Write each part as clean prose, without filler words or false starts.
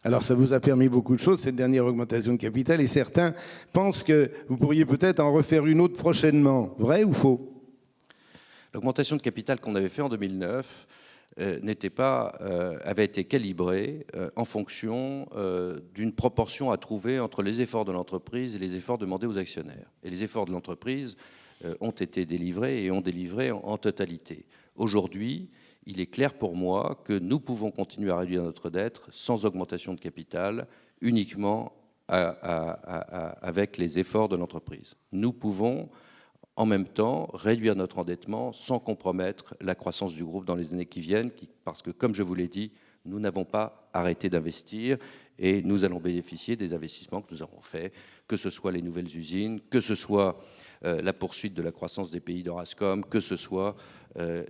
Alors ça vous a permis beaucoup de choses, cette dernière augmentation de capital, et certains pensent que vous pourriez peut-être en refaire une autre prochainement. Vrai ou faux? L'augmentation de capital qu'on avait fait en 2009 avait été calibrée en fonction d'une proportion à trouver entre les efforts de l'entreprise et les efforts demandés aux actionnaires. Et les efforts de l'entreprise ont été délivrés et ont délivré en totalité. Aujourd'hui, il est clair pour moi que nous pouvons continuer à réduire notre dette sans augmentation de capital, uniquement avec les efforts de l'entreprise. Nous pouvons en même temps réduire notre endettement sans compromettre la croissance du groupe dans les années qui viennent, parce que, comme je vous l'ai dit, nous n'avons pas arrêté d'investir et nous allons bénéficier des investissements que nous avons faits, que ce soit les nouvelles usines, que ce soit la poursuite de la croissance des pays d'Orascom, que ce soit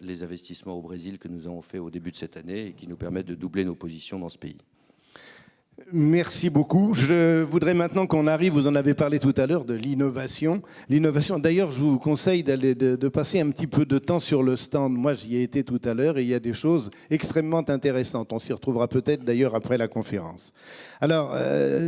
les investissements au Brésil que nous avons faits au début de cette année et qui nous permettent de doubler nos positions dans ce pays. Merci beaucoup. Je voudrais maintenant qu'on arrive, vous en avez parlé tout à l'heure, de l'innovation. L'innovation, d'ailleurs, je vous conseille de passer un petit peu de temps sur le stand. Moi, j'y ai été tout à l'heure et il y a des choses extrêmement intéressantes. On s'y retrouvera peut-être d'ailleurs après la conférence. Alors,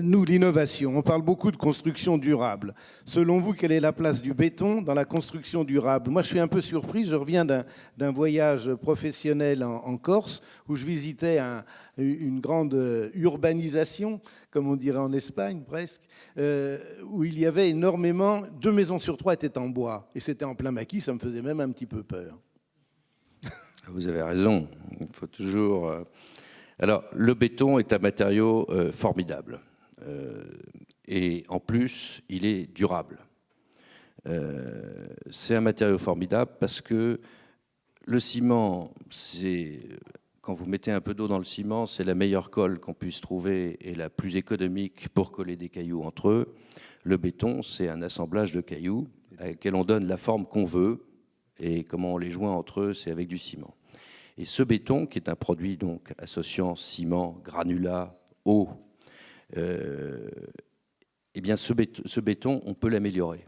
nous, l'innovation, on parle beaucoup de construction durable. Selon vous, quelle est la place du béton dans la construction durable? Moi, je suis un peu surpris. Je reviens d'un voyage professionnel en Corse où je visitais une grande urbanisation, comme on dirait en Espagne presque, où il y avait énormément, 2 maisons sur 3 étaient en bois. Et c'était en plein maquis, ça me faisait même un petit peu peur. Vous avez raison, il faut toujours... Alors, le béton est un matériau formidable. Et en plus, il est durable. C'est un matériau formidable parce que le ciment, quand vous mettez un peu d'eau dans le ciment, c'est la meilleure colle qu'on puisse trouver et la plus économique pour coller des cailloux entre eux. Le béton, c'est un assemblage de cailloux à laquelle on donne la forme qu'on veut et comment on les joint entre eux, c'est avec du ciment. Et ce béton, qui est un produit donc associant ciment, granulat, eau, eh bien ce béton, on peut l'améliorer.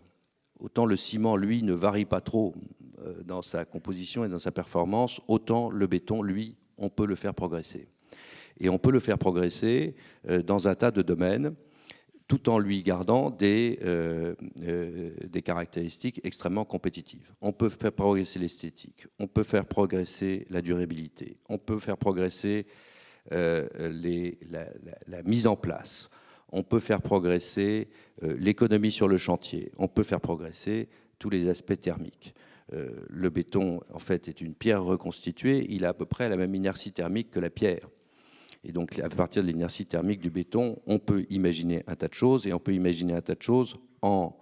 Autant le ciment, lui, ne varie pas trop dans sa composition et dans sa performance, autant le béton, lui, on peut le faire progresser. Et on peut le faire progresser dans un tas de domaines, tout en lui gardant des caractéristiques extrêmement compétitives. On peut faire progresser l'esthétique, on peut faire progresser la durabilité, on peut faire progresser la mise en place, on peut faire progresser l'économie sur le chantier, on peut faire progresser tous les aspects thermiques. Le béton, en fait, est une pierre reconstituée, il a à peu près la même inertie thermique que la pierre. Et donc, à partir de l'inertie thermique du béton, on peut imaginer un tas de choses, et on peut imaginer un tas de choses en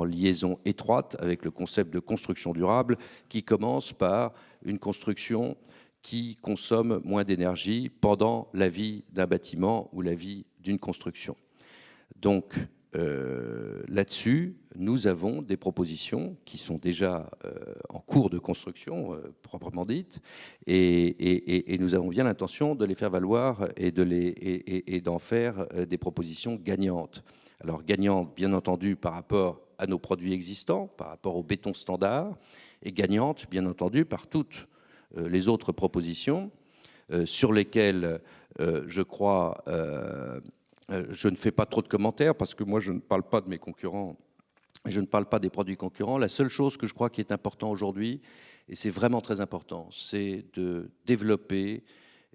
liaison étroite avec le concept de construction durable, qui commence par une construction qui consomme moins d'énergie pendant la vie d'un bâtiment ou la vie d'une construction. Donc, là-dessus, nous avons des propositions qui sont déjà en cours de construction, proprement dites, et nous avons bien l'intention de les faire valoir et d'en faire des propositions gagnantes. Alors, gagnantes, bien entendu, par rapport à nos produits existants, par rapport au béton standard, et gagnantes, bien entendu, par toutes les autres propositions sur lesquelles, je crois... je ne fais pas trop de commentaires parce que moi, je ne parle pas de mes concurrents, je ne parle pas des produits concurrents. La seule chose que je crois qui est important aujourd'hui, et c'est vraiment très important, c'est de développer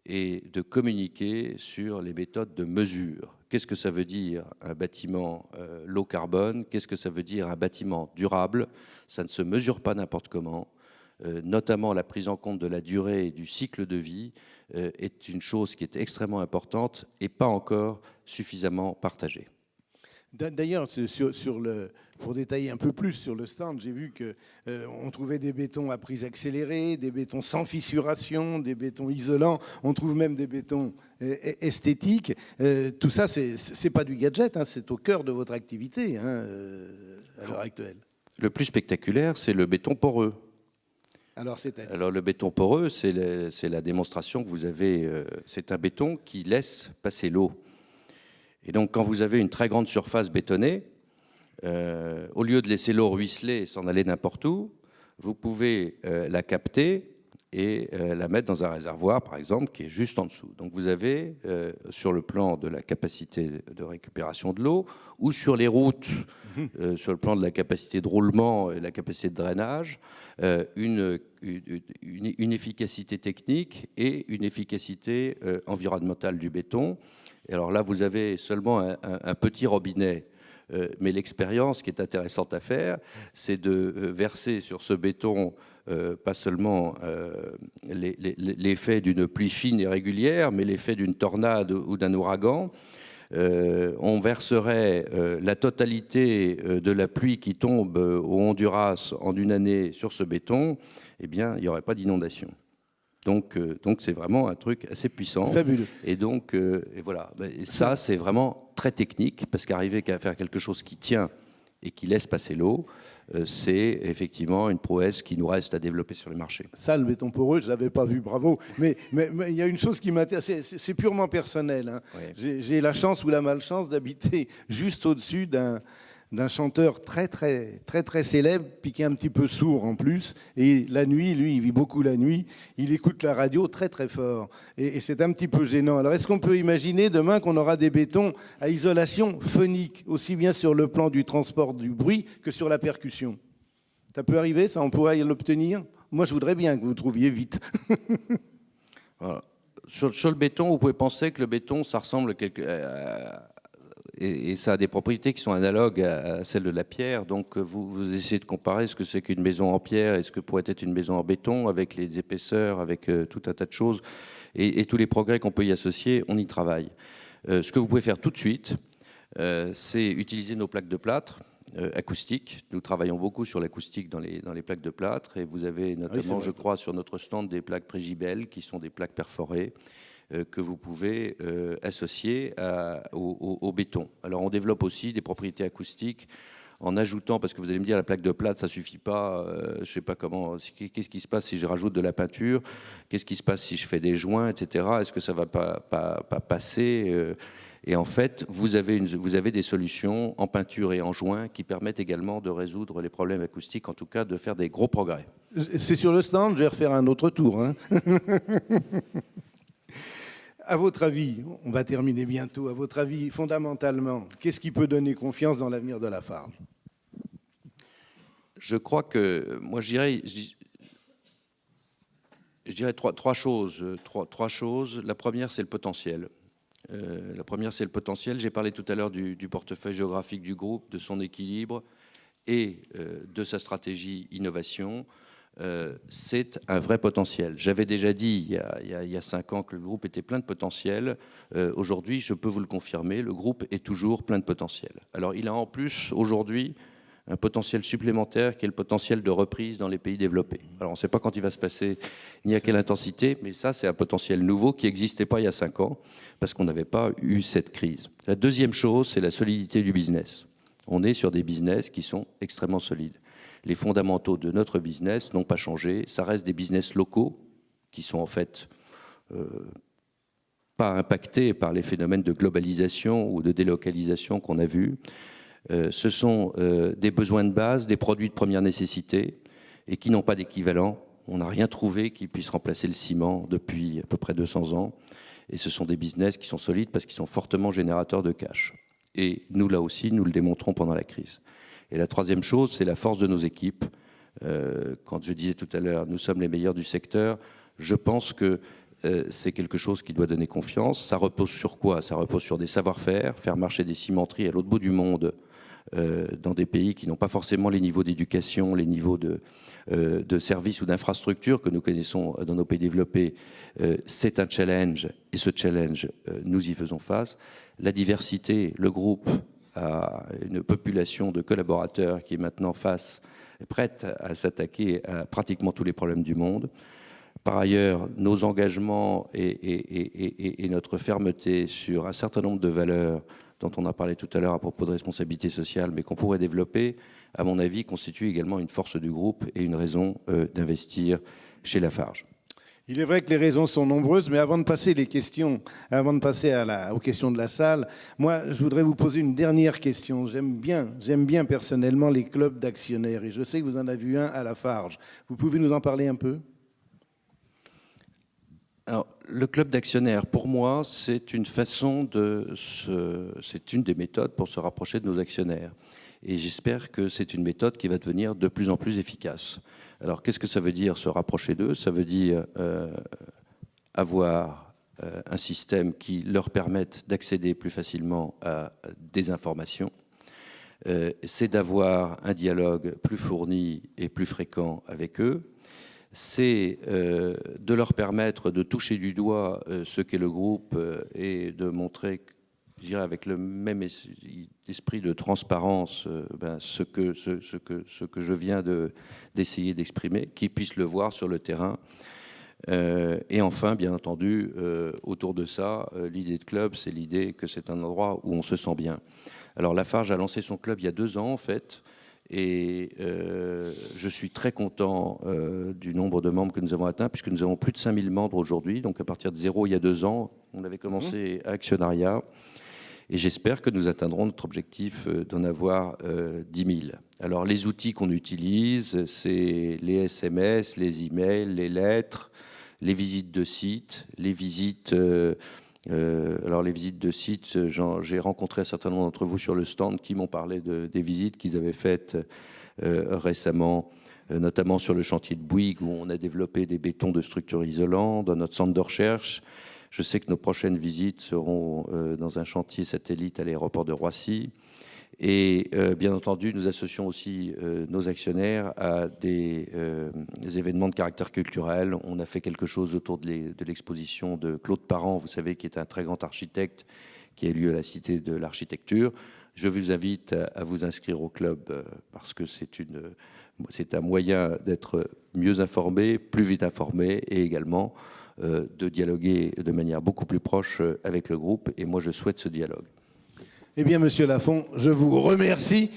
et de communiquer sur les méthodes de mesure. Qu'est-ce que ça veut dire un bâtiment low carbone? Qu'est-ce que ça veut dire un bâtiment durable? Ça ne se mesure pas n'importe comment. Notamment la prise en compte de la durée et du cycle de vie est une chose qui est extrêmement importante et pas encore suffisamment partagée. D'ailleurs, pour détailler un peu plus sur le stand, j'ai vu qu'on trouvait des bétons à prise accélérée, des bétons sans fissuration, des bétons isolants, on trouve même des bétons esthétiques. Tout ça, c'est pas du gadget, hein, c'est au cœur de votre activité hein, à l'heure actuelle. Le plus spectaculaire, c'est le béton poreux. Alors le béton poreux, c'est la démonstration que vous avez. C'est un béton qui laisse passer l'eau. Et donc quand vous avez une très grande surface bétonnée, au lieu de laisser l'eau ruisseler et s'en aller n'importe où, vous pouvez la capter et la mettre dans un réservoir, par exemple, qui est juste en dessous. Donc vous avez, sur le plan de la capacité de récupération de l'eau, ou sur les routes, sur le plan de la capacité de roulement et la capacité de drainage, une efficacité technique et une efficacité environnementale du béton. Et alors là, vous avez seulement un petit robinet, mais l'expérience qui est intéressante à faire, c'est de verser sur ce béton pas seulement l'effet d'une pluie fine et régulière, mais l'effet d'une tornade ou d'un ouragan. On verserait la totalité de la pluie qui tombe au Honduras en une année sur ce béton, eh bien, il n'y aurait pas d'inondation. Donc c'est vraiment un truc assez puissant. Fabuleux. Et donc, et voilà. Et ça, c'est vraiment très technique, parce qu'arriver à faire quelque chose qui tient et qui laisse passer l'eau, c'est effectivement une prouesse qui nous reste à développer sur les marchés. Ça, le béton poreux, je ne l'avais pas vu, bravo. Mais il y a une chose qui m'intéresse, c'est purement personnel. Hein. Oui. J'ai la chance ou la malchance d'habiter juste au-dessus d'un chanteur très célèbre, puis qui est un petit peu sourd en plus. Et la nuit, lui, il vit beaucoup la nuit, il écoute la radio très fort. Et c'est un petit peu gênant. Alors, est-ce qu'on peut imaginer demain qu'on aura des bétons à isolation phonique, aussi bien sur le plan du transport du bruit que sur la percussion? Ça peut arriver, ça, on pourrait l'obtenir? Moi, je voudrais bien que vous trouviez vite. Voilà. Sur le béton, vous pouvez penser que le béton, ça ressemble et ça a des propriétés qui sont analogues à celles de la pierre. Donc vous essayez de comparer ce que c'est qu'une maison en pierre et ce que pourrait être une maison en béton, avec les épaisseurs, avec tout un tas de choses et tous les progrès qu'on peut y associer, on y travaille. Ce que vous pouvez faire tout de suite, c'est utiliser nos plaques de plâtre acoustiques. Nous travaillons beaucoup sur l'acoustique dans les plaques de plâtre, et vous avez notamment, oui, je crois, sur notre stand des plaques Prégibel, qui sont des plaques perforées que vous pouvez associer au béton. Alors on développe aussi des propriétés acoustiques en ajoutant, parce que vous allez me dire la plaque de plâtre ça suffit pas, je sais pas comment, qu'est-ce qui se passe si je rajoute de la peinture, qu'est-ce qui se passe si je fais des joints, etc. Est-ce que ça va pas passer et en fait, vous avez des solutions en peinture et en joint qui permettent également de résoudre les problèmes acoustiques, en tout cas de faire des gros progrès. C'est sur le stand, je vais refaire un autre tour. Hein. À votre avis, on va terminer bientôt, à votre avis, fondamentalement, qu'est-ce qui peut donner confiance dans l'avenir de Lafarge? Je crois que, moi je dirais trois choses. La première, c'est le potentiel. J'ai parlé tout à l'heure du portefeuille géographique du groupe, de son équilibre et de sa stratégie innovation. C'est un vrai potentiel. J'avais déjà dit il y a 5 ans que le groupe était plein de potentiel. Aujourd'hui, je peux vous le confirmer, le groupe est toujours plein de potentiel. Alors, il a en plus, aujourd'hui, un potentiel supplémentaire qui est le potentiel de reprise dans les pays développés. Alors, on ne sait pas quand il va se passer, ni à quelle intensité, mais ça, c'est un potentiel nouveau qui n'existait pas il y a 5 ans, parce qu'on n'avait pas eu cette crise. La deuxième chose, c'est la solidité du business. On est sur des business qui sont extrêmement solides. Les fondamentaux de notre business n'ont pas changé. Ça reste des business locaux qui sont en fait pas impactés par les phénomènes de globalisation ou de délocalisation qu'on a vus. Ce sont des besoins de base, des produits de première nécessité et qui n'ont pas d'équivalent. On n'a rien trouvé qui puisse remplacer le ciment depuis à peu près 200 ans. Et ce sont des business qui sont solides parce qu'ils sont fortement générateurs de cash. Et nous, là aussi, nous le démontrons pendant la crise. Et la troisième chose, c'est la force de nos équipes. Quand je disais tout à l'heure, nous sommes les meilleurs du secteur, je pense que c'est quelque chose qui doit donner confiance. Ça repose sur quoi? Ça repose sur des savoir-faire, faire marcher des cimenteries à l'autre bout du monde, dans des pays qui n'ont pas forcément les niveaux d'éducation, les niveaux de services ou d'infrastructures que nous connaissons dans nos pays développés. C'est un challenge, et ce challenge, nous y faisons face. La diversité, le groupe à une population de collaborateurs qui est maintenant prête à s'attaquer à pratiquement tous les problèmes du monde. Par ailleurs, nos engagements et notre fermeté sur un certain nombre de valeurs dont on a parlé tout à l'heure à propos de responsabilité sociale, mais qu'on pourrait développer, à mon avis, constituent également une force du groupe et une raison d'investir chez Lafarge. Il est vrai que les raisons sont nombreuses, mais avant de passer aux questions de la salle, moi, je voudrais vous poser une dernière question. J'aime bien personnellement les clubs d'actionnaires, et je sais que vous en avez eu un à Lafarge. Vous pouvez nous en parler un peu? le club d'actionnaires, pour moi, c'est une façon c'est une des méthodes pour se rapprocher de nos actionnaires. Et j'espère que c'est une méthode qui va devenir de plus en plus efficace. Alors, qu'est-ce que ça veut dire, se rapprocher d'eux? Ça veut dire avoir un système qui leur permette d'accéder plus facilement à des informations. C'est d'avoir un dialogue plus fourni et plus fréquent avec eux. C'est de leur permettre de toucher du doigt ce qu'est le groupe et de montrer, je dirais, avec le même esprit de transparence, ce que je viens d'essayer d'exprimer, qu'ils puissent le voir sur le terrain. Et enfin, bien entendu, autour de ça, l'idée de club, c'est l'idée que c'est un endroit où on se sent bien. Alors Lafarge a lancé son club il y a 2 ans, en fait, et je suis très content du nombre de membres que nous avons atteints, puisque nous avons plus de 5000 membres aujourd'hui. Donc à partir de 0, il y a 2 ans, on avait commencé à actionnariat. Et j'espère que nous atteindrons notre objectif d'en avoir 10 000. Alors les outils qu'on utilise, c'est les SMS, les emails, les lettres, les visites de sites, les visites... alors les visites de sites, j'ai rencontré un certain nombre d'entre vous sur le stand qui m'ont parlé des visites qu'ils avaient faites récemment, notamment sur le chantier de Bouygues où on a développé des bétons de structures isolantes, dans notre centre de recherche. Je sais que nos prochaines visites seront dans un chantier satellite à l'aéroport de Roissy. Et bien entendu, nous associons aussi nos actionnaires à des événements de caractère culturel. On a fait quelque chose autour de l'exposition de Claude Parent, vous savez, qui est un très grand architecte, qui a lieu à la Cité de l'Architecture. Je vous invite à vous inscrire au club parce que c'est un moyen d'être mieux informé, plus vite informé et également de dialoguer de manière beaucoup plus proche avec le groupe. Et moi, je souhaite ce dialogue. Eh bien, Monsieur Lafond, je vous remercie.